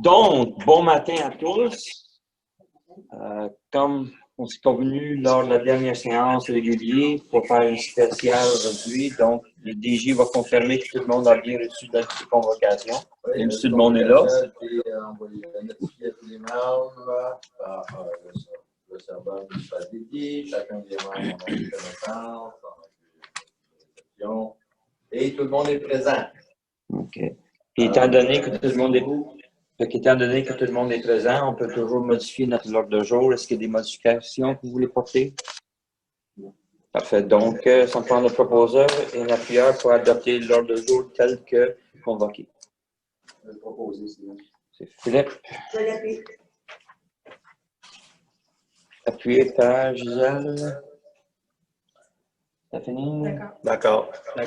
Donc, bon matin à tous. Comme on s'est convenu lors de la dernière séance régulière pour faire une spéciale aujourd'hui, donc le DG va confirmer que tout le monde a bien reçu la convocation. Et tout le monde est là. Notifié à tous les membres par le serveur municipal dédié. Chacun des membres en a une connaissance, et tout le monde est présent. OK. Puis étant donné que tout le monde est présent, on peut toujours modifier notre ordre de jour. Est-ce qu'il y a des modifications que vous voulez porter? Parfait. Donc, sans prendre le proposeur et un appuyeur pour adopter l'ordre de jour tel que convoqué. Je vais proposer, c'est Philippe. Je l'appuie. Appuyé par Gisèle. Ça finit? D'accord. Et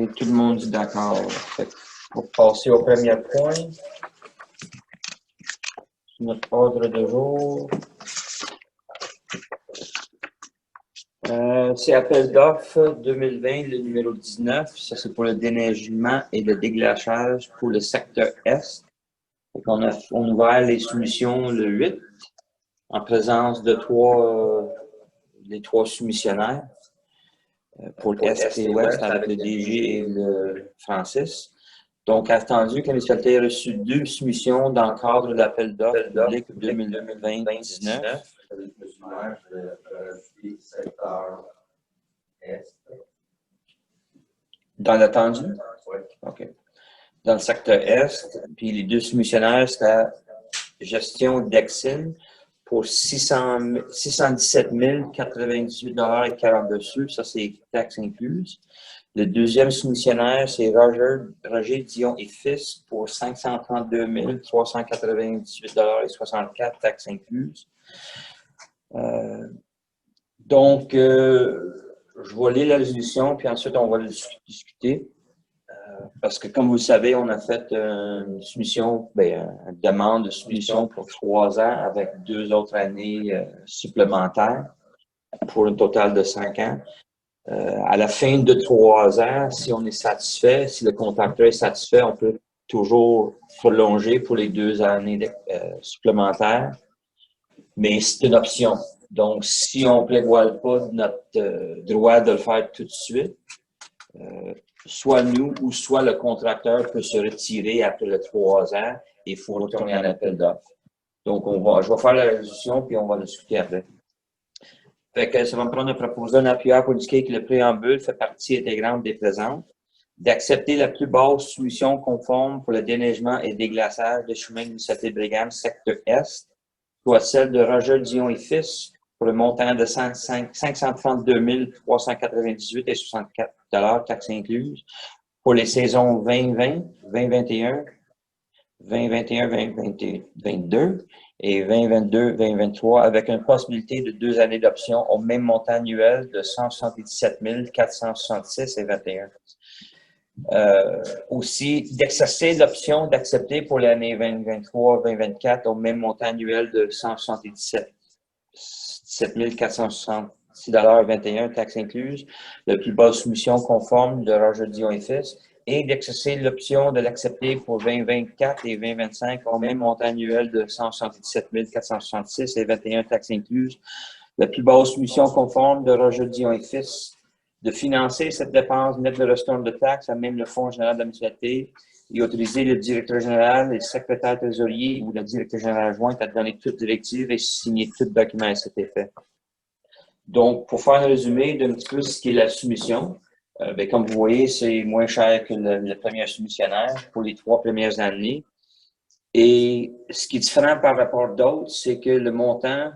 tout le monde dit d'accord. Pour passer au premier point, notre ordre de jour. C'est appel d'offres 2020, le numéro 19. Ça, c'est pour le déneigement et le déglaçage pour le secteur Est. On a ouvert les soumissions le 8 en présence de les trois soumissionnaires pour l'Est et l'Ouest avec le DG et le Francis. Donc, attendu que la municipalité a reçu 2 soumissions dans le cadre de l'appel d'offres public 2020-19. Dans l'attendu? Oui. OK. Dans le secteur Est, puis les 2 soumissionnaires, c'est la gestion d'Exine pour 617 098,42 $. Ça, c'est taxes incluses. Le deuxième soumissionnaire, c'est Roger Dion et Fils pour 532 398,64 $, taxes incluses. Donc, je vais lire la résolution, puis ensuite, on va le discuter. Parce que, comme vous le savez, on a fait une soumission, une demande de soumission pour 3 ans avec 2 autres années supplémentaires pour un total de 5 ans. À la fin de 3 ans, si on est satisfait, si le contracteur est satisfait, on peut toujours prolonger pour les 2 années supplémentaires, mais c'est une option. Donc, si on ne prévoit pas notre droit de le faire tout de suite, soit nous ou soit le contracteur peut se retirer après les 3 ans et il faut retourner en appel d'offres. Donc, je vais faire la résolution puis on va discuter après. Fait que ça va me prendre de proposer un appuyeur pour indiquer que le préambule fait partie intégrante des présentes, d'accepter la plus basse solution conforme pour le déneigement et déglaçage des chemins de l'Initiative Brigham, secteur Est, soit celle de Roger Dion et Fils pour le montant de 532 398,64 $, taxes incluses, pour les saisons 2020, 2021, 2021, 2022 et 2022, 2023, avec une possibilité de 2 années d'option au même montant annuel de 177 466,21 $. Aussi, d'exercer l'option d'accepter pour l'année 2023-2024 au même montant annuel de 177 466,21 $, taxes incluses, la plus basse soumission conforme de Roger Dion et Fils, et d'exercer l'option de l'accepter pour 2024 et 2025 au même montant annuel de 177 466,21 $, taxes incluses, la plus basse soumission conforme de Roger Dion et Fils, de financer cette dépense nette de restaurant de taxes à même le Fonds général de la municipalité et autoriser le directeur général, le secrétaire trésorier ou le directeur général adjoint à donner toute directive et signer tout document à cet effet. Donc, pour faire un résumé d'un petit peu ce qui est la soumission, comme vous voyez, c'est moins cher que le premier soumissionnaire pour les 3 premières années. Et ce qui est différent par rapport à d'autres, c'est que le montant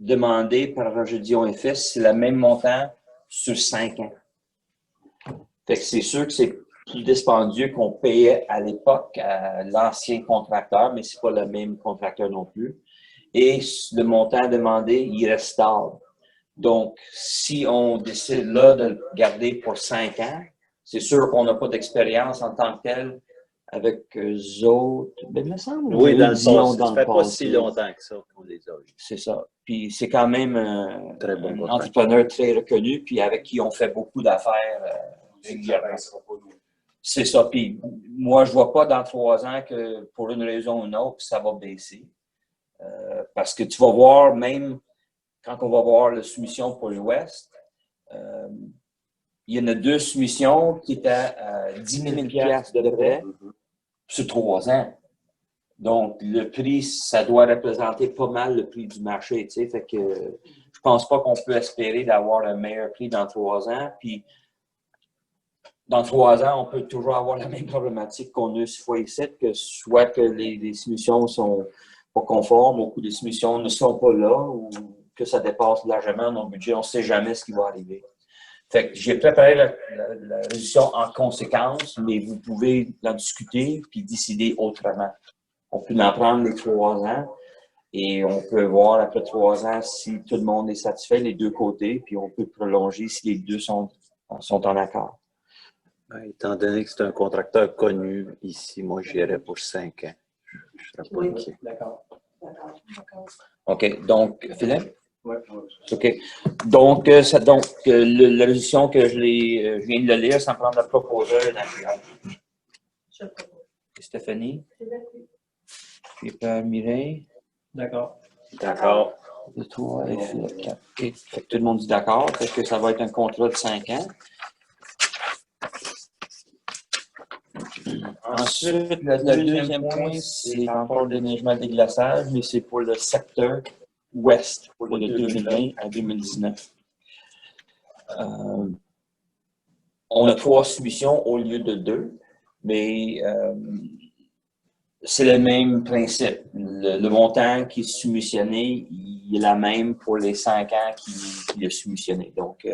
demandé par Roger Dion et Fils, c'est le même montant sur 5 ans. Fait que c'est sûr que c'est plus dispendieux qu'on payait à l'époque à l'ancien contracteur, mais c'est pas le même contracteur non plus. Et le montant demandé, il reste stable. Donc, si on décide là de le garder pour 5 ans, c'est sûr qu'on n'a pas d'expérience en tant que tel avec eux autres. Ben, il me semble. Oui, dans le passé. Ça fait pas si longtemps que ça qu'on les a eu. C'est ça. Puis c'est quand même un entrepreneur très reconnu, puis avec qui on fait beaucoup d'affaires régulièrement. C'est ça. Puis moi, je vois pas dans 3 ans que pour une raison ou une autre, ça va baisser. Parce que tu vas voir, même quand on va voir la soumission pour l'Ouest, il y en a 2 soumissions qui étaient à 10 000 $ de près sur 3 ans. Donc, le prix, ça doit représenter pas mal le prix du marché, tu sais. Fait que je pense pas qu'on peut espérer d'avoir le meilleur prix dans 3 ans. Puis, dans 3 ans, on peut toujours avoir la même problématique qu'on a eu 6 fois ici, que soit que les soumissions sont pas conformes, ou que les soumissions ne sont pas là, ou que ça dépasse largement nos budgets. On ne sait jamais ce qui va arriver. Fait que j'ai préparé la résolution en conséquence, mais vous pouvez en discuter puis décider autrement. On peut en prendre les 3 ans et on peut voir après 3 ans si tout le monde est satisfait, les 2 côtés, puis on peut prolonger si les 2 sont en accord. Étant donné que c'est un contracteur connu ici, moi, j'irais pour 5 ans. Je ne serais pas inquiet. D'accord. OK. Donc, Philippe? Oui. OK. Donc, la résolution que je viens de le lire, sans prendre la proposeur et l'appuyeur. Je propose. Stéphanie? Pierre Mireille? D'accord. D'accord. Le 3 et Philippe 4. OK. Fait que tout le monde dit d'accord. Fait que ça va être un contrat de 5 ans. Ensuite, le deuxième point, c'est encore le déneigement et déglaçage, mais c'est pour le secteur ouest, pour le 2020 à 2019. On a 3 soumissions au lieu de 2, mais c'est le même principe. Le montant qui est soumissionné, il est la même pour les 5 ans qu'il est soumissionné. Donc,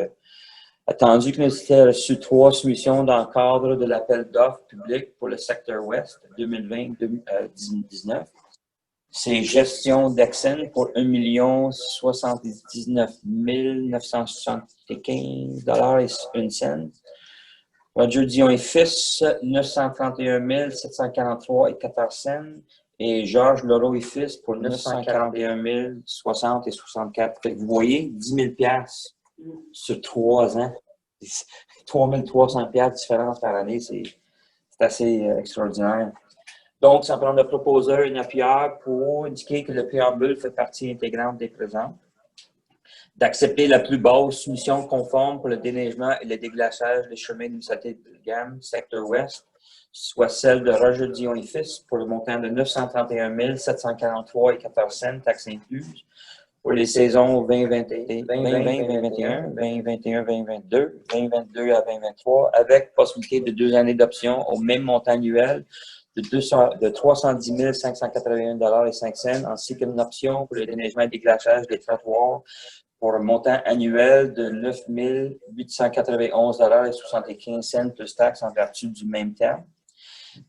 attendu que le ministère a reçu 3 soumissions dans le cadre de l'appel d'offres public pour le secteur ouest 2020-2019. C'est gestion d'Exen pour 1 079 975 $ et 1 cent. Roger Dion et Fils, 931 743 et 14 cents. Et Georges Leroux et Fils pour 941 060 et 64. Vous voyez, 10 000 $ sur 3 ans. 3 300 $ de différence par année, c'est assez extraordinaire. Donc, ça prend le proposeur et une appuyeur pour indiquer que le préambule fait partie intégrante des présents. D'accepter la plus basse soumission conforme pour le déneigement et le déglaçage des chemins de municipalité de gamme, secteur ouest, soit celle de Roger Dion et Fils pour le montant de 931 743 et 14 cents, taxes incluses, pour les saisons 2020-2021, 2021-2022, 2022 à 2023, avec possibilité de 2 années d'option au même montant annuel de 310 581 $ et 5 cents, ainsi qu'une option pour le déneigement et déglaçage des trottoirs pour un montant annuel de 9 891 $ et 75 cents plus taxes en vertu du même terme.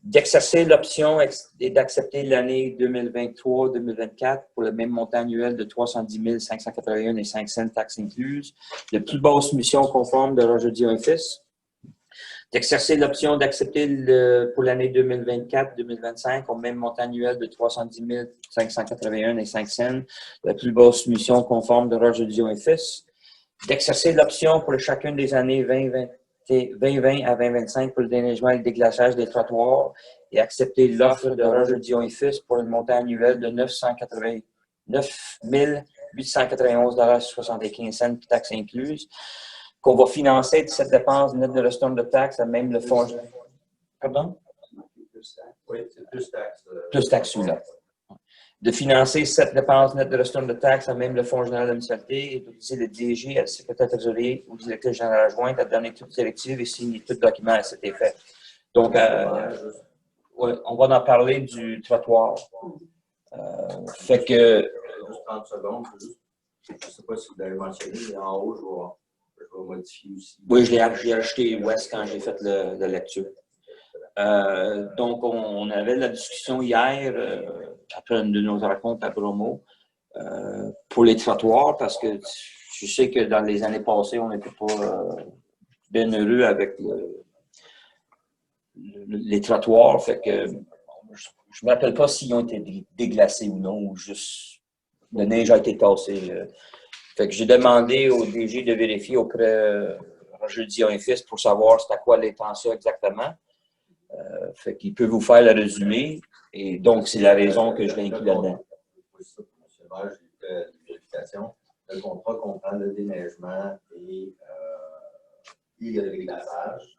D'exercer l'option et d'accepter l'année 2023-2024 pour le même montant annuel de 310 581 et 5 cents taxes incluses, de plus basse soumission conforme de Roger Dion et Fils. D'exercer l'option d'accepter pour l'année 2024-2025 au même montant annuel de 310 581 et 5 cents, la plus basse soumission conforme de Roger Dion et Fils. D'exercer l'option pour chacune des années 2020 à 2025 pour le déneigement et le déglaçage des trottoirs et accepter l'offre de Roger Dion et Fils pour un montant annuel de 9 891 $ et 75 cents, taxes incluses, qu'on va financer de cette dépense nette de retourne de taxes à même le fonds. Pardon? Oui, c'est plus taxes. Plus taxes là. De financer cette dépense nette de retourne de taxes à même le Fonds général de la municipalité et d'utiliser le DG, le secrétaire trésorier ou le directeur général adjoint à donner toute directive et signer tout document à cet effet. Donc, ouais, on va en parler du trottoir. Fait que. Juste 30 secondes, je ne sais pas si vous l'avez mentionné, mais en haut, je vais modifier aussi. Oui, j'ai ajouté West quand j'ai fait la lecture. Donc, on avait la discussion hier, après une de nos rencontres à Bromo, pour les trottoirs, parce que je sais que dans les années passées, on n'était pas bien heureux avec les trottoirs. Fait que je ne me rappelle pas s'ils ont été déglacés ou non, ou juste la neige a été tassée. Fait que j'ai demandé au DG de vérifier auprès Roger Dion et Fils pour savoir c'était quoi l'intention exactement. Fait qu'il peut vous faire le résumé. Et donc, c'est la raison que je l'ai inclus là-dedans. Oui, ça, pour M. le maire, j'ai fait une vérification. Le contrat comprend le déneigement et le déglaçage.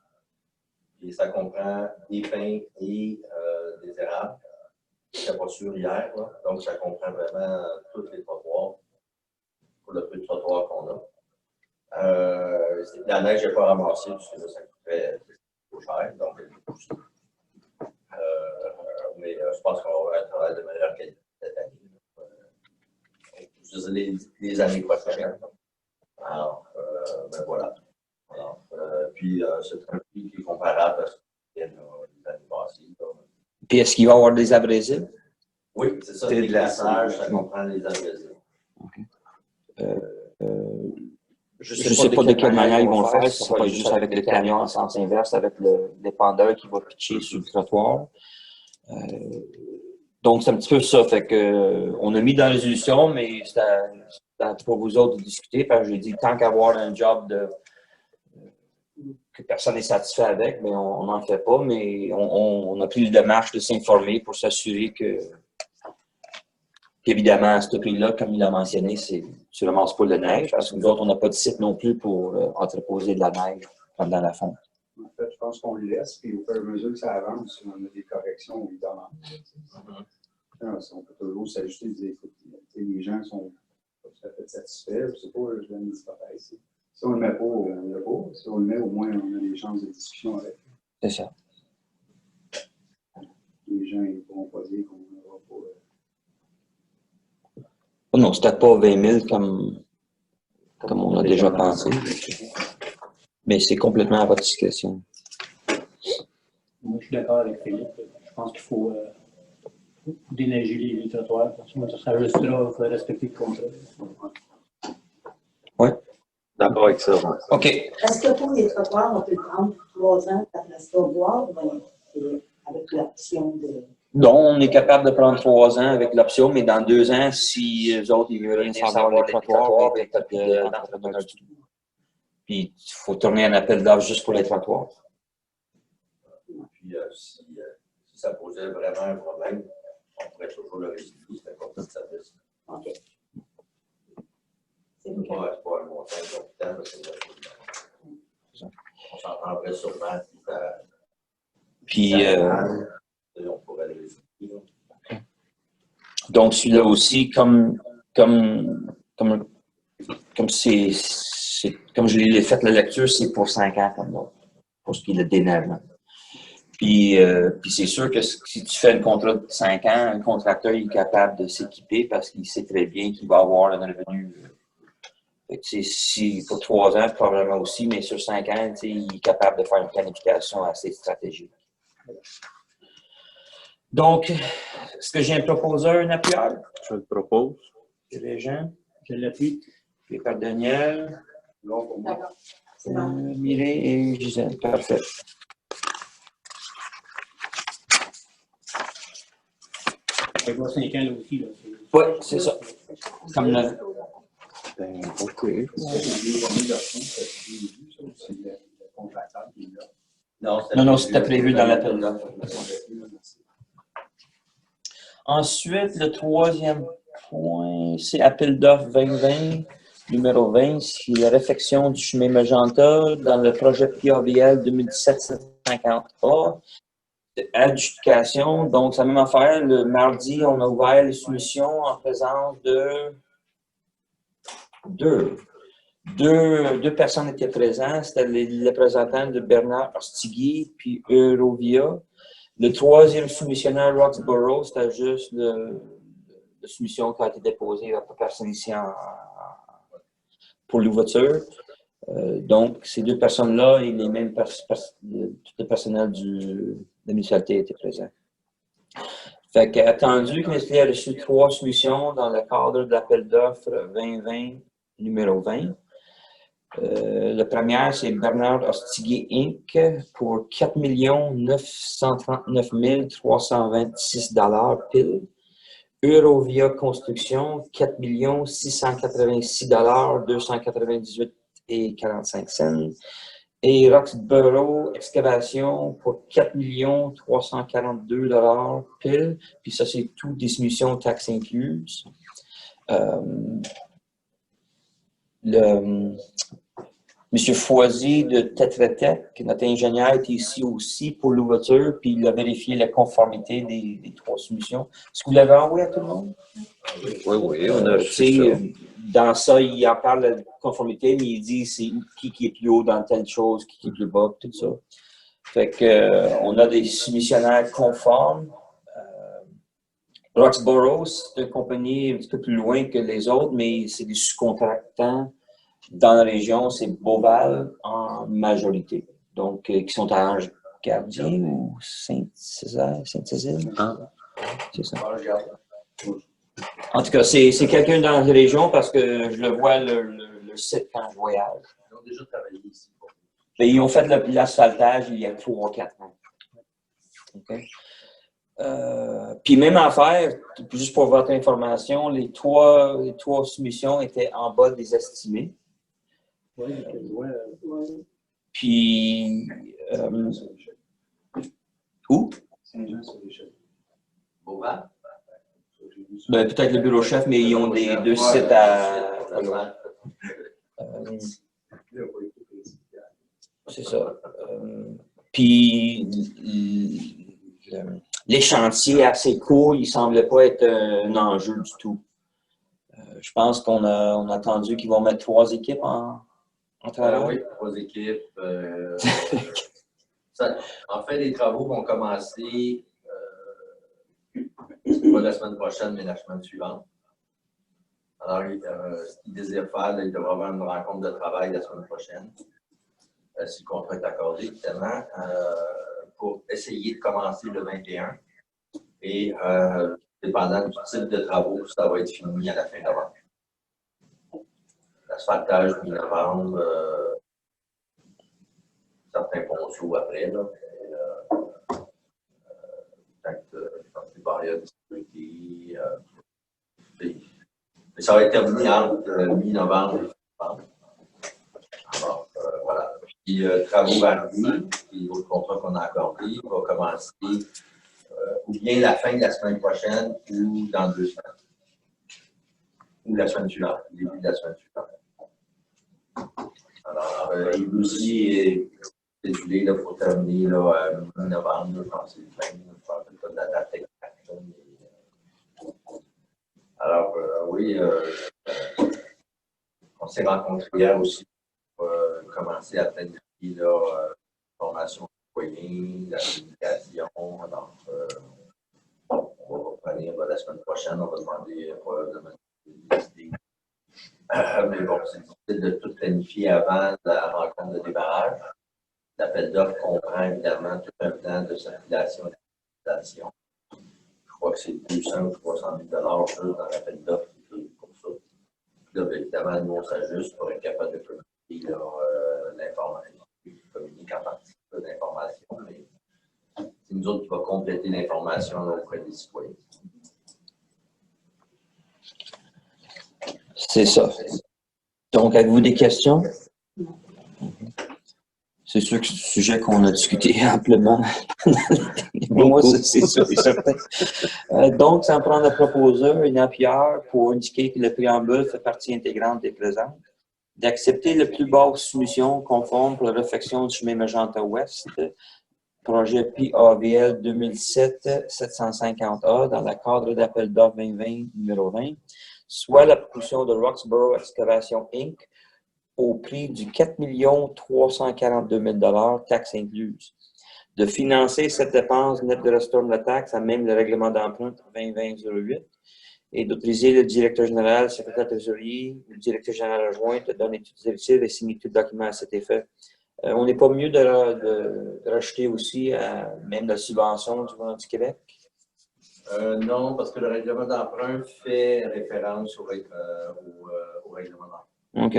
Et ça comprend des pins et des érables. Je n'étais pas sûr hier, là. Donc ça comprend vraiment tous les trottoirs, pour le peu de trottoirs qu'on a. La neige n'est pas ramassée, parce que là, ça coûterait trop cher. Donc, mais je pense qu'on va avoir un travail de meilleure qualité cette année. Je veux dire, les années prochaines. Alors, ben voilà. Alors, puis, c'est un prix qui est comparable à ce qu'il y a les années passées. Puis, est-ce qu'il va y avoir des abrésifs? Oui, c'est ça. C'est Le de la glaçage, ça comprend les abrésifs. Je ne sais pas de quelle manière ils vont le faire. Ce ne sera pas juste avec le camion en sens inverse, avec le dépendeur qui va pitcher sur le trottoir. Donc, c'est un petit peu ça. Fait que, on a mis dans la résolution, mais c'est pour vous autres de discuter, parce que j'ai dit, tant qu'avoir un job que personne n'est satisfait avec, mais on n'en fait pas, mais on a pris le démarche de s'informer pour s'assurer qu'évidemment, à ce prix-là, comme il a mentionné, tu ne ramasses pas de neige, parce que nous autres, on n'a pas de site non plus pour entreposer de la neige pendant la fonte. En fait, je pense qu'on le laisse, puis au fur et à mesure que ça avance, si on a des corrections, on lui demande. On peut toujours s'ajuster et dire, écoute, les gens sont tout à fait satisfaits, je sais pas, je donne des hypothèses. Si on ne le met pas, on ne le met pas. Si on le met, au moins, on a des chances de discussion avec. C'est ça. Les gens ne pourront pas dire qu'on n'aura pas. Oh non, c'était pas 20 000 comme on a déjà pensé. Mais c'est complètement à votre discrétion. Moi, je suis d'accord avec Philippe. Je pense qu'il faut déneiger les trottoirs. Ça juste là, il faut respecter le contrat. Oui. D'accord avec ça. OK. Est-ce que pour les trottoirs, on peut le prendre pour 3 ans, après ça, voir, avec l'option de. Donc, on est capable de prendre 3 ans avec l'option, mais dans 2 ans, si eux autres, ils veulent rien savoir des trottoirs, ben, t'as plus d'entrepreneur du tout. Puis, il faut tourner un appel d'offres juste pour les trottoirs. Puis, si ça posait vraiment un problème, on pourrait toujours le résoudre. C'est un contrat de service. OK. C'est C'est pas un montant important, parce que on s'entendrait sûrement Puis, on pourrait le résoudre. donc, celui-là aussi, comme je l'ai fait la lecture, c'est pour 5 ans comme l'autre, pour ce qui est le déneigement. Puis c'est sûr que si tu fais un contrat de 5 ans, un contracteur est capable de s'équiper parce qu'il sait très bien qu'il va avoir un revenu. Si pour 3 ans, probablement aussi, mais sur 5 ans, il est capable de faire une planification assez stratégique. Donc, est-ce que j'ai un proposeur, un appuyeur? Je le propose. Régent, Je l'appuie. puis par Daniel, Non, pour moi. D'accord. C'est bon. Mireille et Gisèle. Parfait. Je vais voir 5 ans là aussi. Là. Oui, c'est ça. Comme le... Ben, OK. C'est le contracteur qui est là. Non, c'était prévu dans l'appel d'offres. Ensuite, le troisième point, c'est appel d'offres 2020, numéro 20, c'est la réfection du chemin Magenta dans le projet PAVL 2017-750A. Adjudication, donc c'est la même affaire. Le mardi, on a ouvert les soumissions en présence de deux personnes étaient présentes. C'était les représentants de Bernard Ostigui puis Eurovia. Le troisième soumissionnaire, Roxborough, c'était juste la soumission qui a été déposée. Il n'y a pas personne ici pour l'ouverture. Donc, ces deux personnes-là et les mêmes tout le personnel de la municipalité étaient présents. Fait qu'attendu que l'Institut a reçu 3 soumissions dans le cadre de l'appel d'offres 2020, numéro 20. La première, c'est Bernard Ostigui Inc. pour 4 939 326 $ pile. Eurovia Construction, 4 686 298 et 45 cents. Et Roxborough Excavation pour 4 342 $ pile. Puis ça, c'est tout des soumissions taxes incluses. Monsieur Foisy de Tetra Tech, notre ingénieur, était ici aussi pour l'ouverture, puis il a vérifié la conformité des 3 soumissions. Est-ce que vous l'avez envoyé à tout le monde? Oui, on a reçu ça. Dans ça, il en parle de la conformité, mais il dit c'est qui est plus haut dans telle chose, qui est plus bas, tout ça. Fait que, on a des soumissionnaires conformes. Roxborough, c'est une compagnie un petit peu plus loin que les autres, mais c'est des sous-contractants. Dans la région, c'est Beauval en majorité. Donc, qui sont à Ange-Gardien ou Saint-Césaire, Sainte-Cécile? Ah. C'est ça. En tout cas, c'est quelqu'un dans la région parce que je le vois le site quand je voyage. Ils ont déjà travaillé ici. Et ils ont fait l'asphaltage il y a 3 ou 4 ans. Okay. Puis même affaire, juste pour votre information, les trois soumissions étaient en bas des estimés. Oui, Puis, où? Saint-Jean-sur-les-Chevaux. Beauval? Ben, peut-être le bureau chef, mais ils ont des 2 sites à... c'est ça. Puis, les chantiers assez courts, ils ne semblaient pas être un enjeu du tout. Je pense qu'on a entendu qu'ils vont mettre 3 équipes en travail. Oui, 3 équipes. En fait, les travaux vont commencer pas la semaine prochaine, mais la semaine suivante. Alors, ce qu'ils désirent faire, il devra avoir une rencontre de travail la semaine prochaine, si le contrat est accordé, évidemment, pour essayer de commencer le 21. Et dépendant du type de travaux, ça va être fini à la fin novembre. L'asphaltage mi-novembre, certains ponceaux après, là. Peut-être des barrières de sécurité. Mais ça va être terminé entre mi-novembre et novembre. Alors, voilà. Puis, travaux variés, puis l'autre contrat qu'on a accordé va commencer ou bien la fin de la semaine prochaine ou dans 2 semaines. Ou la semaine suivante, le début de la semaine suivante. Alors, il aussi est cédulé pour terminer mi-novembre, je pense que c'est le 20, je pense que la date exacte. Alors, oui, on s'est rencontrés hier aussi pour commencer à planifier la formation citoyenne, la communication. Alors, on va revenir la semaine prochaine, on va demander probablement des idées. Mais bon, c'est difficile de tout planifier avant la rencontre de débarrage. L'appel d'offres comprend évidemment tout un plan de circulation et d'utilisation. Je crois que c'est 200 ou 300 000 juste dans l'appel d'offres pour ça. Puis là, évidemment, nous, on s'ajuste pour être capable de communiquer l'information. Ils communiquent en partie l'information, mais c'est nous autres qui va compléter l'information auprès des citoyens. C'est ça. Donc, avez-vous des questions? C'est sûr que c'est un sujet qu'on a discuté amplement. Moi, c'est sûr et certain. Donc, sans prendre à proposer une appuyeur pour indiquer que le préambule fait partie intégrante des présentes, d'accepter la plus basse soumission conforme pour la réfection du chemin Magenta Ouest, projet PAVL 2007-750A dans le cadre d'appel d'offres 2020 numéro 20, soit la proposition de Roxborough Excavation Inc. au prix du 4 342 000 taxes incluses. De financer cette dépense nette de restaurant de la taxe à même le règlement d'emprunt 2020-08 et d'autoriser le directeur général, le secrétaire trésorier ou le directeur général adjoint de donner toutes les directives et signer tout document à cet effet. On n'est pas mieux de racheter aussi même la subvention du gouvernement du Québec? Non, parce que le règlement d'emprunt fait référence au règlement d'emprunt. OK.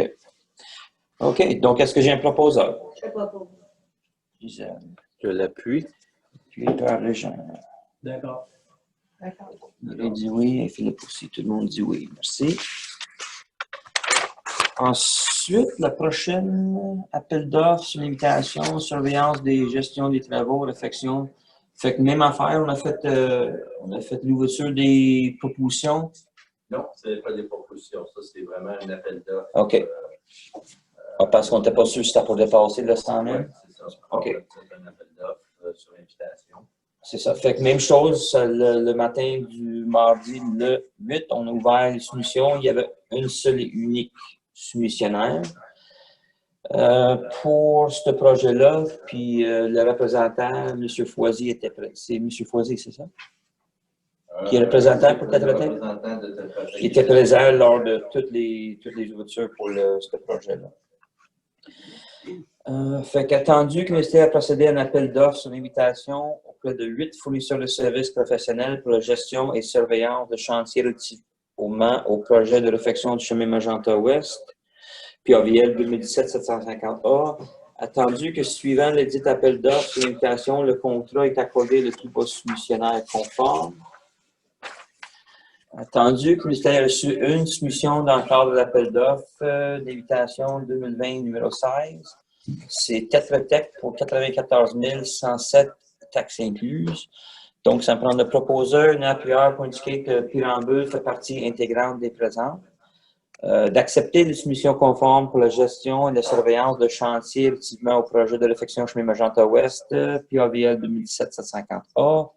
OK. Donc, est-ce que j'ai un proposeur? Je propose. Gisèle. Je l'appuie. Puis par Régent. D'accord. D'accord. Il dit oui et Philippe aussi. Tout le monde dit oui. Merci. Ensuite, Ensuite, la prochaine appel d'offres sur l'invitation, surveillance des gestions des travaux, réflexion. Fait que même affaire, on a fait l'ouverture des propositions. Non, ce n'est pas des propositions. Ça, c'est vraiment un appel d'offres. OK. Parce qu'on n'était pas sûr si ça pourrait passer le 100 000. Oui, c'est ça. OK. C'est un appel d'offres sur invitation. C'est ça. Fait que même chose, le matin du mardi, le 8, on a ouvert les soumissions. Il y avait une seule et unique soumissionnaire pour ce projet-là. Puis le représentant, M. Foisy, était prêt. C'est M. Foisy, c'est ça? Qui est représentant pour Tetra Tech? Représentant de Tetra Tech. Qui était présent lors de toutes les ouvertures pour ce projet-là. Fait qu'attendu que le ministère a procédé à un appel d'offres sur invitation auprès de 8 fournisseurs de services professionnels pour la gestion et surveillance de chantiers relativement au projet de réfection du chemin Magenta Ouest, puis AVL 2017-750A, attendu que suivant le dit appel d'offres sur invitation, le contrat est accordé le plus bas soumissionnaire conforme. Attendu que le ministère a reçu une soumission dans le cadre de l'appel d'offres d'invitation 2020 numéro 16. C'est Tetra Tech pour 94 107 taxes incluses. Donc, ça me prend de proposer un appuyeur pour indiquer que le préambule fait partie intégrante des présentes. D'accepter les soumissions conformes pour la gestion et la surveillance de chantiers relativement au projet de réfection chemin Magenta Ouest, PAVL 2017-750A,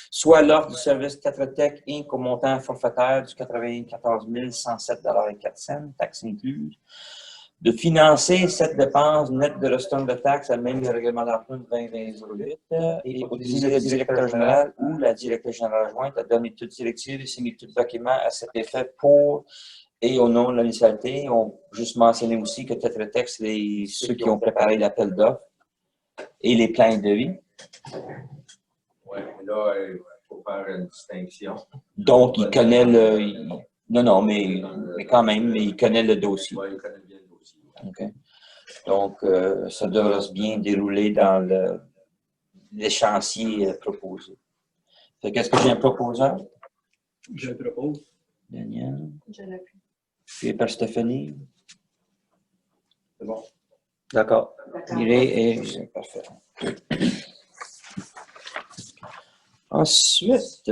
soit l'offre du service Tetra Tech Inc. au montant forfaitaire du 94 107,04 taxes incluses, de financer cette dépense nette de restante de taxes à même le règlement d'emprunt de 2020-08 et autoriser le directeur général ou la directrice générale adjointe à donner toute directive et signer tout document à cet effet pour et au nom de la municipalité. On a juste mentionné aussi que Tetra Tech, c'est ceux qui ont préparé l'appel d'offres et les plans de devis. Oui, mais là, il faut faire une distinction. Donc, il connaît le... Non, mais quand même, il connaît le dossier. Oui, il connaît bien le dossier. OK. Donc, ça devrait se bien dérouler dans l'échéancier proposé. Fait qu'est-ce que j'ai un proposeur? Je propose. Daniel. Je l'appuie. Puis par Stéphanie. C'est bon. D'accord. D'accord. C'est parfait. Ensuite,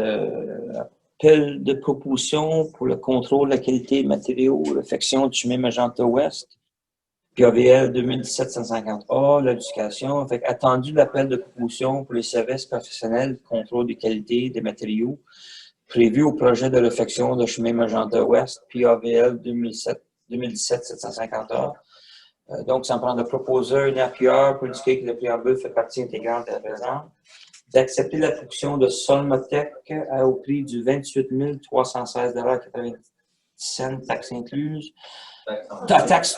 appel de proposition pour le contrôle de la qualité des matériaux, réfection du chemin Magenta Ouest, PAVL 2017-150A, l'éducation. Fait attendu l'appel de proposition pour les services professionnels, contrôle des qualités des matériaux, prévu au projet de réfection de chemin Magenta Ouest, PAVL 2017-750A. Donc, ça me prend de proposer un appuyeur pour indiquer que le préambule fait partie intégrante de la présente, d'accepter l'attribution de Solmotech au prix du 28 316,97 taxes incluses. Taxe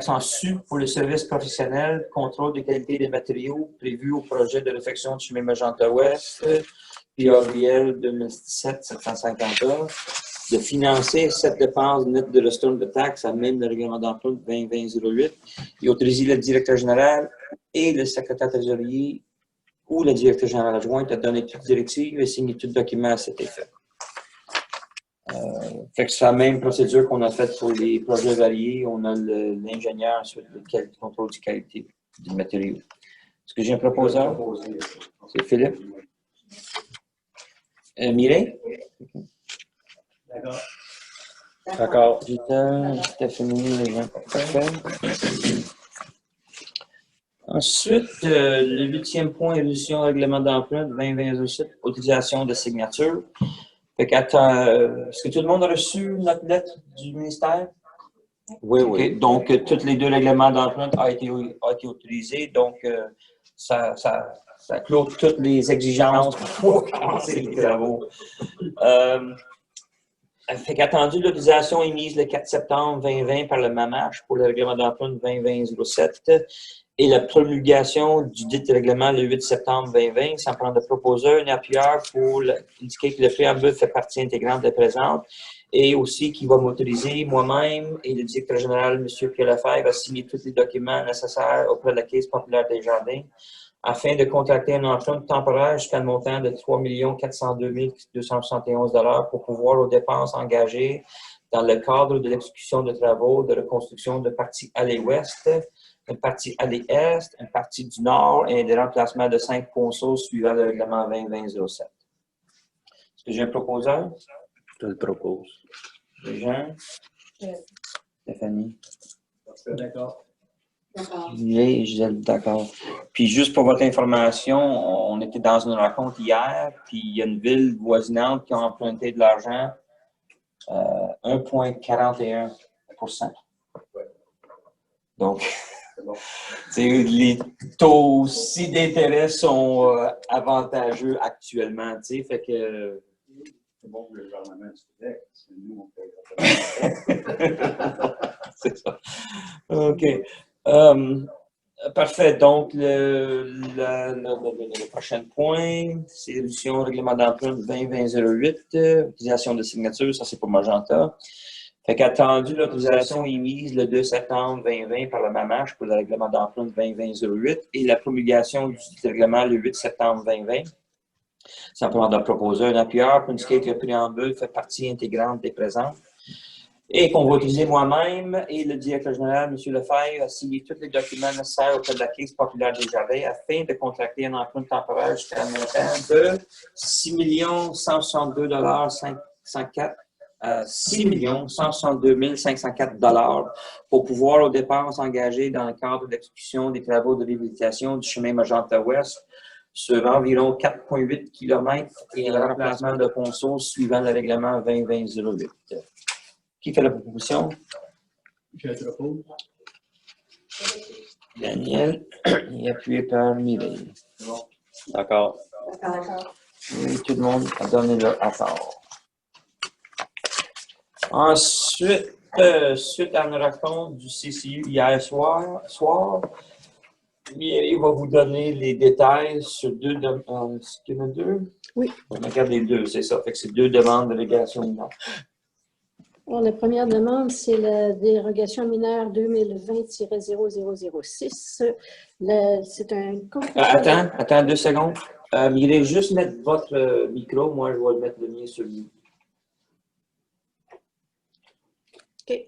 en su pour le service professionnel, contrôle de qualité des matériaux prévu au projet de réfection du chemin Magenta Ouest, PAVL 2017-750A, de financer cette dépense nette de restante de taxes à même le règlement d'emprunt 2020-08 et autoriser le directeur général et le secrétaire trésorier ou le directeur général adjoint à donner toute directive et signer tout document à cet effet. Fait que c'est la même procédure qu'on a faite pour les projets variés. On a l'ingénieur ensuite le contrôle de qualité du matériau. Est-ce que j'ai un proposeur? C'est Philippe. Mireille? D'accord. D'accord. Stéphanie, parfait. Ensuite, le 8e point, résolution règlement d'emprunt 2020-07, autorisation de signature. Fait est-ce que tout le monde a reçu notre lettre du ministère? Oui, Okay. oui. Donc, tous les deux règlements d'emprunt ont été autorisés. Donc, ça clôt toutes les exigences pour commencer les travaux. Fait qu'attendu l'autorisation émise le 4 septembre 2020 par le MAMACH pour le règlement d'emprunt 2020-07 et la promulgation du dit règlement le 8 septembre 2020, ça me prend de proposer un appuyeur pour indiquer que le préambule fait partie intégrante de la présente et aussi qui va m'autoriser moi-même et le directeur général, M. Pierre Lefebvre, à signer tous les documents nécessaires auprès de la Caisse populaire des Jardins afin de contracter un emprunt temporaire jusqu'à un montant de 3 402 271 $ pour pouvoir aux dépenses engagées dans le cadre de l'exécution de travaux de reconstruction de partie allée ouest, une partie allée est, une partie du nord et des remplacements de 5 ponceaux suivant le règlement 20-20-07. Est-ce que j'ai un proposeur? Je le propose. Jean? Stéphanie? D'accord. Gisèle, d'accord. Puis juste pour votre information, on était dans une rencontre hier, puis il y a une ville voisinante qui a emprunté de l'argent, 1,41%. Donc, les taux aussi d'intérêt sont avantageux actuellement, tu sais, fait que... C'est bon pour le gouvernement du Québec, parce que nous, on paye. C'est ça. OK. Parfait. Donc, le prochain point, c'est l'édition règlement d'emprunt 20-20-08, utilisation de signature, ça c'est pour Magenta. Fait qu'attendu, l'autorisation émise le 2 septembre 2020 par le MAMACH pour le règlement d'emprunt 20-20-08 et la promulgation du règlement le 8 septembre 2020. Simplement de proposer un appuyeur pour indiquer que le préambule fait partie intégrante des présentes et qu'on va utiliser moi-même et le directeur général, M. Lefebvre, a signé tous les documents nécessaires auprès de la Caisse populaire des Jardins afin de contracter un emprunt temporaire jusqu'à un montant de 6 162 504 6 162 504 pour pouvoir au départ s'engager dans le cadre de l'exécution des travaux de réhabilitation du chemin Magenta Ouest sur environ 4,8 km et le remplacement de ponceaux suivant le règlement 20-20-08. Qui fait la proposition? Je le propose. Daniel, et appuyé par Mireille. D'accord. D'accord. Oui, tout le monde a donné leur accord. Ensuite, suite à une rencontre du CCU hier soir, Mireille va vous donner les détails sur deux demandes. Est-ce qu'il y en a deux? Oui. On regarde les deux, c'est ça. Fait que c'est deux demandes de délégation mineure. Alors, la première demande, c'est la dérogation mineure 2020-0006. C'est un Attends 2 secondes. Mireille, juste mettre votre micro. Moi, je vais le mettre le mien sur lui. OK.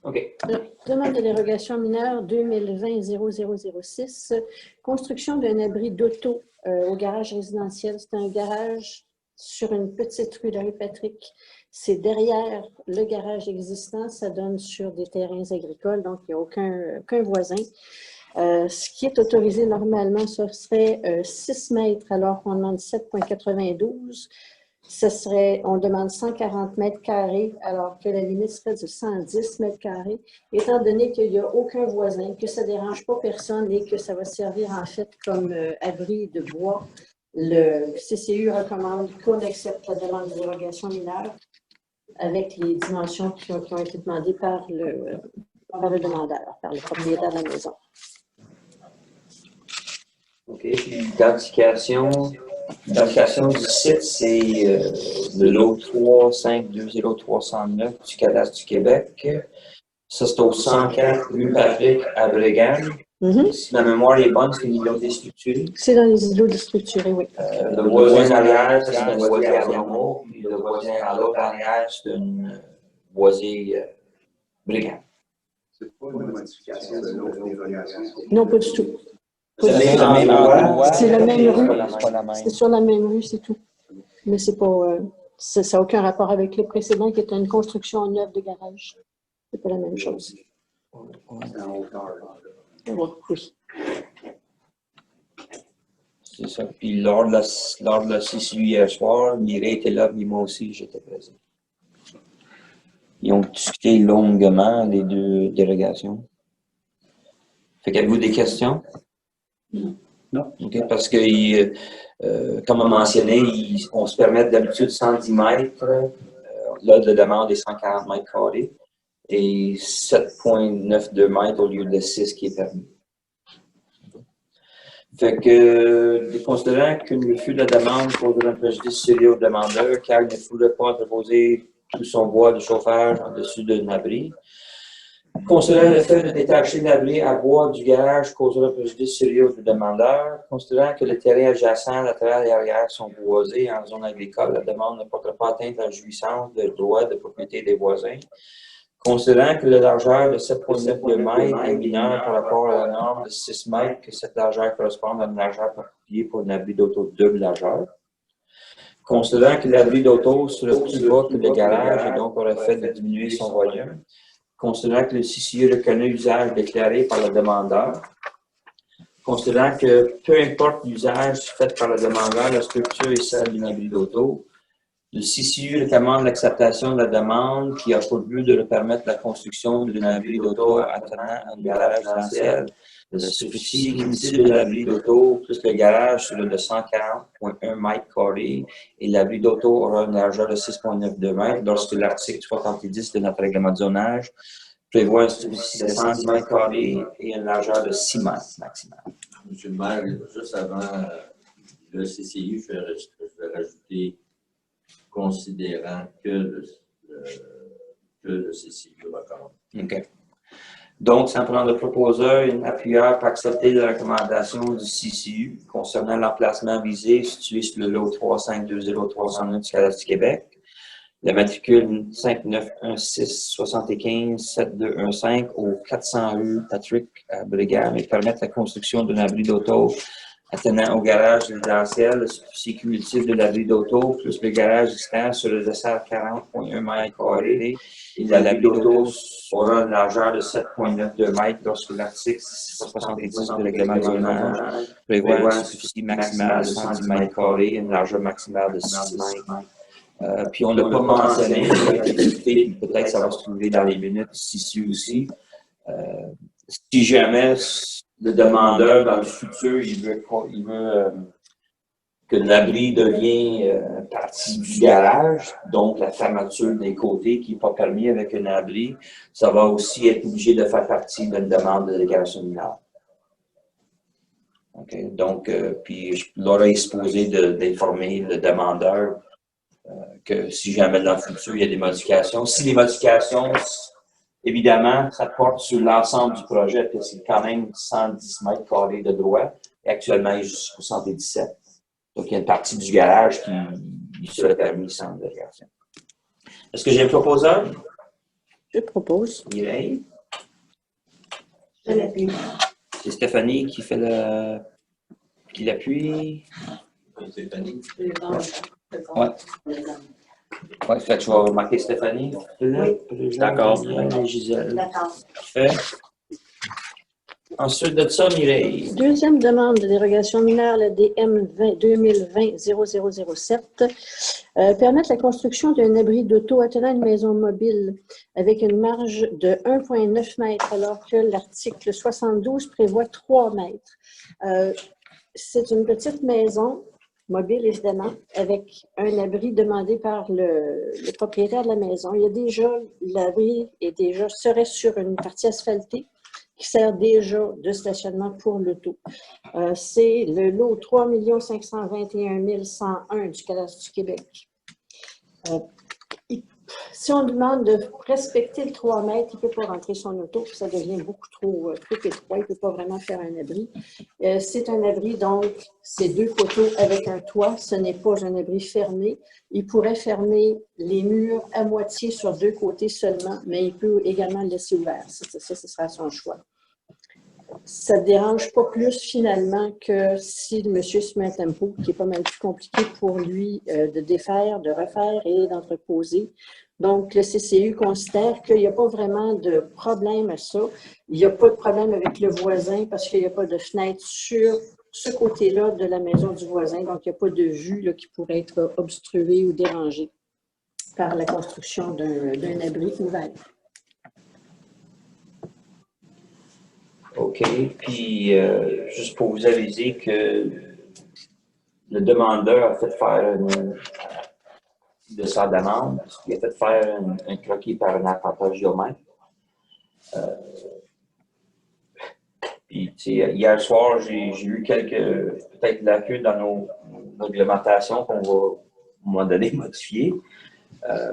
OK. Alors, demande de dérogation mineure 2020-0006. Construction d'un abri d'auto au garage résidentiel. C'est un garage sur une petite rue de la rue Patrick. C'est derrière le garage existant. Ça donne sur des terrains agricoles, donc il n'y a aucun voisin. Ce qui est autorisé normalement, ce serait 6 mètres, alors qu'on demande 7,92. On demande 140 mètres carrés, alors que la limite serait de 110 mètres carrés, étant donné qu'il n'y a aucun voisin, que ça ne dérange pas personne et que ça va servir en fait comme abri de bois. Le CCU recommande qu'on accepte la demande de dérogation mineure avec les dimensions qui ont été demandées par le demandeur, par le propriétaire de la maison. OK. Puis l'identification du site, c'est le lot 3520309 du cadastre du Québec. Ça, c'est au 104 rue Patrick à Brégannes. Si ma mémoire est bonne, c'est une îlot déstructuré. C'est dans les îlots déstructurés, oui. Le voisin arrière, c'est un boisier à Vermont, puis le voisin à l'autre arrière, c'est un boisier Brigand. C'est pas une modification de l'autre dérogation. Non, pas du tout. C'est le même endroit. C'est la même rue. C'est pas la même. C'est sur la même rue, c'est tout. Mais c'est pas, ça n'a aucun rapport avec le précédent qui était une construction neuve de garage. C'est pas la même chose. C'est en hauteur. Oui. C'est ça. Puis lors de la CCU hier soir, Mireille était là, puis moi aussi, j'étais présent. Ils ont discuté longuement, les deux dérogations. Fait qu'avez-vous des questions? Non. OK, parce que, comme on mentionné, on se permet d'habitude 110 mètres. Là, la demande est 140 mètres carrés et 7,92 mètres au lieu de 6 qui est permis. Fait que, considérant qu'une refus de la demande causerait un préjudice sérieux au demandeur, car il ne pourrait pas proposer tout son bois de chauffage en dessus d'un abri, Considérant le fait de détacher l'abri à bois du garage causera préjudice sérieux au demandeur, considérant que le terrain adjacent, latéral et arrière sont boisés en zone agricole, la demande ne portera pas atteinte à la jouissance de droit de propriété des voisins. Considérant que la largeur de 7,9 mètres est mineure par rapport à la norme de 6 mètres, que cette largeur correspond à une largeur appropriée pour un abri d'auto de double largeur. Considérant que l'abri d'auto sera plus bas que le garage et donc aurait fait de diminuer son volume. Considérant que le CCU reconnaît l'usage déclaré par le demandeur. Considérant que peu importe l'usage fait par le demandeur, la structure est celle d'un abri d'auto. Le CCU recommande l'acceptation de la demande qui a pour but de permettre la construction d'un abri d'auto attenant à un garage résidentiel. La superficie cumulative de l'abri d'auto plus le garage sera de 140,1 mètres carrés et l'abri d'auto aura une largeur de 6,92 mètres lorsque l'article 70 de notre règlement de zonage prévoit une superficie de 110 mètres carrés et une largeur de 6 mètres maximale. Monsieur le maire, juste avant le CCU, je vais rajouter considérant que le CCU recommande. OK. Donc, sans prendre le proposeur, un appuyeur peut accepter la recommandation du CCU concernant l'emplacement visé situé sur le lot 3520309 du Cadastre du Québec. La matricule 5916-75-7215 au 400 rue Patrick à Brigham et permettre la construction d'un abri d'auto attenant au garage résidentiel. La superficie cumulative de l'abri d'auto plus le garage existant sur le dessert 40,1 mètres carrés. Et l'abri d'auto aura une largeur de 7,92 mètres lorsque l'article 70 du règlement de zonage prévoit une superficie maximale de 110 mètres carrés et une largeur maximale de 6 mètres. Puis on n'a pas mentionné, peut-être ça va se trouver dans les minutes ici aussi. Si jamais le demandeur dans le futur, il veut que l'abri devienne partie du garage, donc la fermeture des côtés qui n'est pas permis avec un abri, ça va aussi être obligé de faire partie d'une demande de déclaration mineure. Okay. Donc, puis je leur ai exposé d'informer le demandeur que si jamais dans le futur il y a des modifications. Si les modifications, évidemment, ça porte sur l'ensemble du projet, parce que c'est quand même 110 mètres carrés de droit, et actuellement il est jusqu'au 77. Donc il y a une partie du garage qui serait permis sans délégation. Est-ce que j'ai un proposeur? Je propose. Mireille? Je l'appuie. C'est Stéphanie qui fait qui l'appuie. Stéphanie? Ouais. Oui, fait que je vais marquer Stéphanie. D'accord. Gisèle. D'accord. Parfait. Ensuite de ça, Mireille. Deuxième demande de dérogation mineure, la DM 2020-0007, permettre la construction d'un abri d'auto attenant à une maison mobile avec une marge de 1,9 mètres, alors que l'article 72 prévoit 3 mètres. C'est une petite maison mobile, évidemment, avec un abri demandé par le propriétaire de la maison. Il y a déjà, l'abri serait sur une partie asphaltée qui sert déjà de stationnement pour l'auto. C'est le lot 3 521 101 du Cadastre du Québec. Si on demande de respecter le 3 mètres, il ne peut pas rentrer son auto, puis ça devient beaucoup trop étroit, il ne peut pas vraiment faire un abri. C'est un abri, donc, c'est 2 poteaux avec un toit, ce n'est pas un abri fermé. Il pourrait fermer les murs à moitié sur 2 côtés seulement, mais il peut également le laisser ouvert. Ça, ce sera son choix. Ça ne dérange pas plus finalement que si le monsieur se met à tempo, qui est pas mal plus compliqué pour lui de défaire, de refaire et d'entreposer. Donc, le CCU considère qu'il n'y a pas vraiment de problème à ça. Il n'y a pas de problème avec le voisin parce qu'il n'y a pas de fenêtre sur ce côté-là de la maison du voisin. Donc, il n'y a pas de vue là, qui pourrait être obstruée ou dérangée par la construction d'un abri ouvert. OK. Puis, juste pour vous aviser que le demandeur a fait faire de sa demande, il a fait faire un croquis par un arpenteur géomètre. Puis, hier soir, j'ai eu quelques, peut-être lacunes dans nos réglementations qu'on va, à un moment donné, modifier.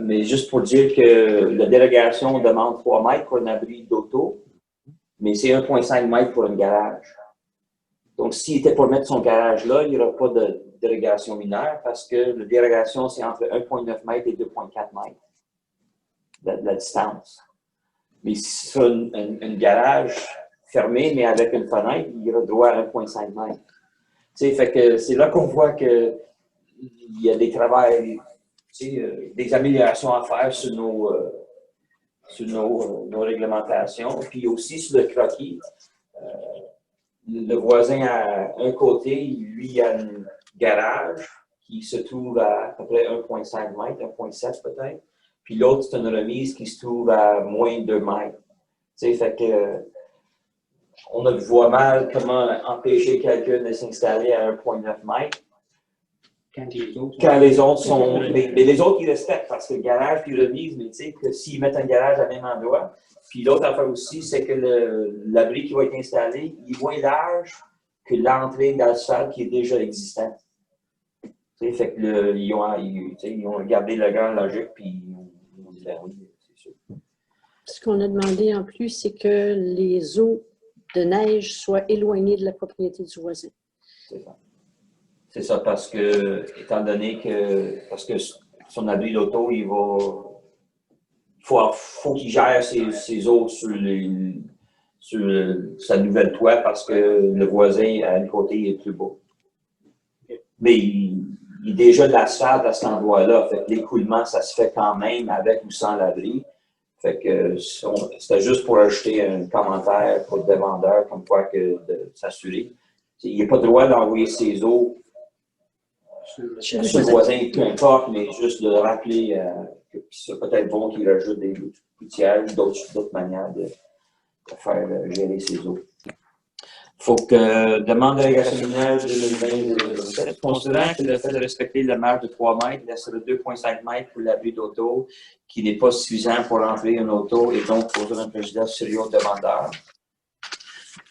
Mais juste pour dire que la dérogation demande 3 mètres pour un abri d'auto, mais c'est 1,5 mètres pour un garage. Donc, s'il était pour mettre son garage là, il n'y aura pas de dérogation mineure parce que la dérogation, c'est entre 1,9 mètres et 2,4 mètres, la distance. Mais si c'est un garage fermé, mais avec une fenêtre, il y aura droit à 1,5 mètres. Tu sais, fait que c'est là qu'on voit qu'il y a des travails, des améliorations à faire sur nos réglementations. Puis aussi sur le croquis. Le voisin à un côté, lui, il a un garage qui se trouve à peu près 1,5 mètres, 1,7 peut-être. Puis l'autre, c'est une remise qui se trouve à moins de 2 mètres. Tu sais, fait que on voit mal comment empêcher quelqu'un de s'installer à 1,9 mètres. Quand les autres sont. Mais les autres, ils respectent parce que le garage puis remise, mais tu sais, que s'ils mettent un garage à même endroit. Puis l'autre affaire aussi, c'est que l'abri qui va être installé, il est moins large que l'entrée dans le sol qui est déjà existante. Tu sais, fait que ils ont regardé le grand logique, puis ils ont dit, ben oui, c'est sûr. Ce qu'on a demandé en plus, c'est que les eaux de neige soient éloignées de la propriété du voisin. C'est ça. C'est ça, parce que, étant donné parce que son abri d'auto, il faut qu'il gère ses eaux sur sa nouvelle toit parce que le voisin à un côté est plus beau. Mais il y a déjà de l'asphalte à cet endroit-là. Fait que l'écoulement, ça se fait quand même avec ou sans l'abri. Fait que c'était juste pour ajouter un commentaire pour le demandeur, comme quoi que de s'assurer. Il n'a pas le droit d'envoyer ses eaux sur le voisin, peu importe, mais juste de rappeler que c'est peut-être bon qu'il rajoute des gouttières ou d'autres manières de faire gérer ses eaux. Il faut que demande de régulation minière 2020-2017, considérant que le fait de respecter la marge de 3 mètres laisserait 2,5 mètres pour l'abri d'auto, qui n'est pas suffisant pour rentrer une auto et donc poser un préjudice sérieux au demandeur.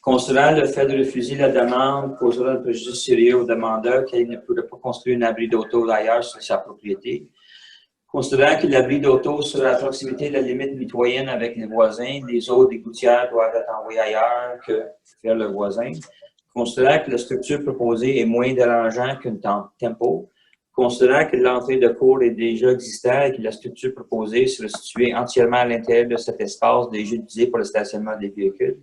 Considérant le fait de refuser la demande causera un préjudice sérieux au demandeur qu'il ne pourrait pas construire un abri d'auto ailleurs sur sa propriété. Considérant que l'abri d'auto sera à proximité de la limite mitoyenne avec les voisins, les eaux des gouttières doivent être envoyées ailleurs que vers le voisin. Considérant que la structure proposée est moins dérangeante qu'une tempo. Considérant que l'entrée de cour est déjà existante et que la structure proposée serait située entièrement à l'intérieur de cet espace déjà utilisé pour le stationnement des véhicules.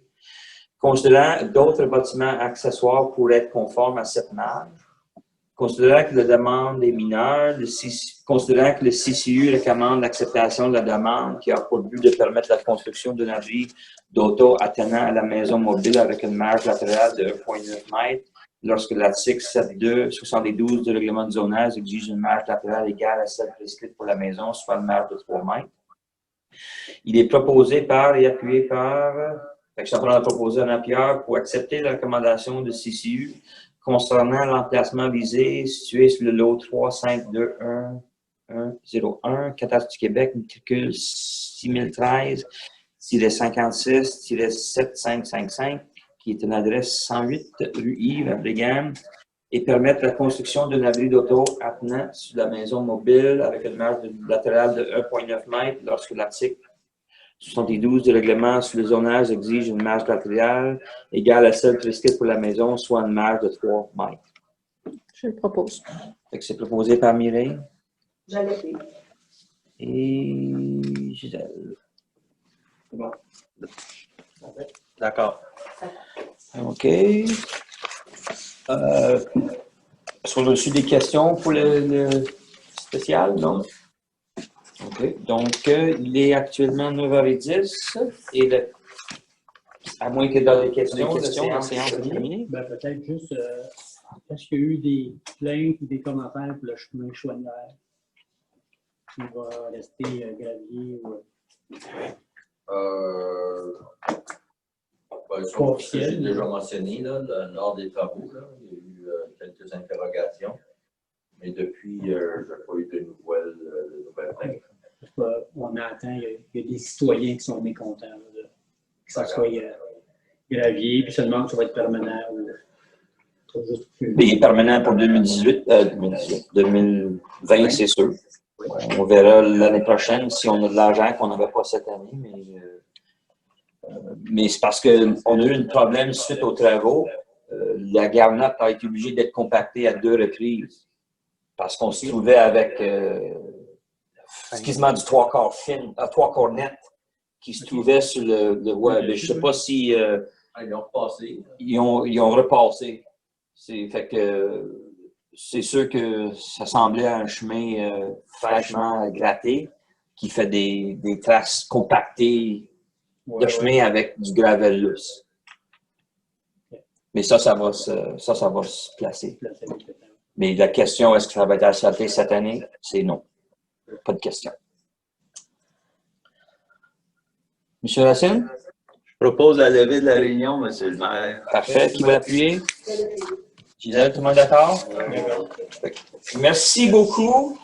Considérant d'autres bâtiments accessoires pourraient être conformes à cette marge. Considérant que la demande est mineure, considérant que le CCU recommande l'acceptation de la demande qui a pour but de permettre la construction d'un abri d'auto attenant à la maison mobile avec une marge latérale de 1,9 mètres, lorsque l'article 7.2.72 du règlement de zonage exige une marge latérale égale à celle prescrite pour la maison, soit une marge de 3 mètres. Il est proposé par et appuyé par... Je suis en train de proposer un appuyeur pour accepter la recommandation de CCU concernant l'emplacement visé situé sur le lot 3521101, Cadastre du Québec, matricule 6013-56-7555, qui est une adresse 108 rue Yves à Brigham, et permettre la construction d'un abri d'auto attenant sur la maison mobile avec une marge latérale de 1,9 mètres lorsque l'article 72 du règlement sur le zonage exige une marge latérale égale à celle prescrite pour la maison, soit une marge de 3 mètres. Je le propose. C'est proposé par Mireille. J'allais faire. Et Gisèle. Bon. D'accord. OK. Est-ce qu'on a reçu des questions pour le spécial? Non? OK. Donc, il est actuellement 9h10 et à moins que dans les questions, la séance est terminée. Ben, peut-être juste, est-ce qu'il y a eu des plaintes ou des commentaires pour le chemin Chouanière qui va rester gravier ou... J'ai déjà mentionné, là, lors des travaux, là, il y a eu quelques interrogations, mais depuis, je n'ai pas eu de nouvelles plaintes. On entend, il y a des citoyens qui sont mécontents là, que ça soit gravier, puis se demandent si ça va être permanent ou juste plus. Il est permanent pour 2020, c'est sûr. Oui. On verra l'année prochaine si on a de l'argent qu'on n'avait pas cette année, mais c'est parce qu'on a eu un problème suite aux travaux. La garnotte a été obligée d'être compactée à 2 reprises parce qu'on se trouvait avec quasiment du 3/4 fin, 3/4 net qui se trouvait sur ouais, mais je ne sais pas si Ils ont repassé. ils ont repassé. Fait que c'est sûr que ça semblait un chemin fraîchement gratté qui fait des traces compactées de chemin avec du gravel lousse. Mais ça va se placer. Mais la question, est-ce que ça va être asphalté cette année? C'est non. Pas de question. Monsieur Racine? Je propose la levée de la réunion, monsieur le maire. Parfait. Qui va appuyer? Gisèle, tout le monde d'accord? Merci beaucoup.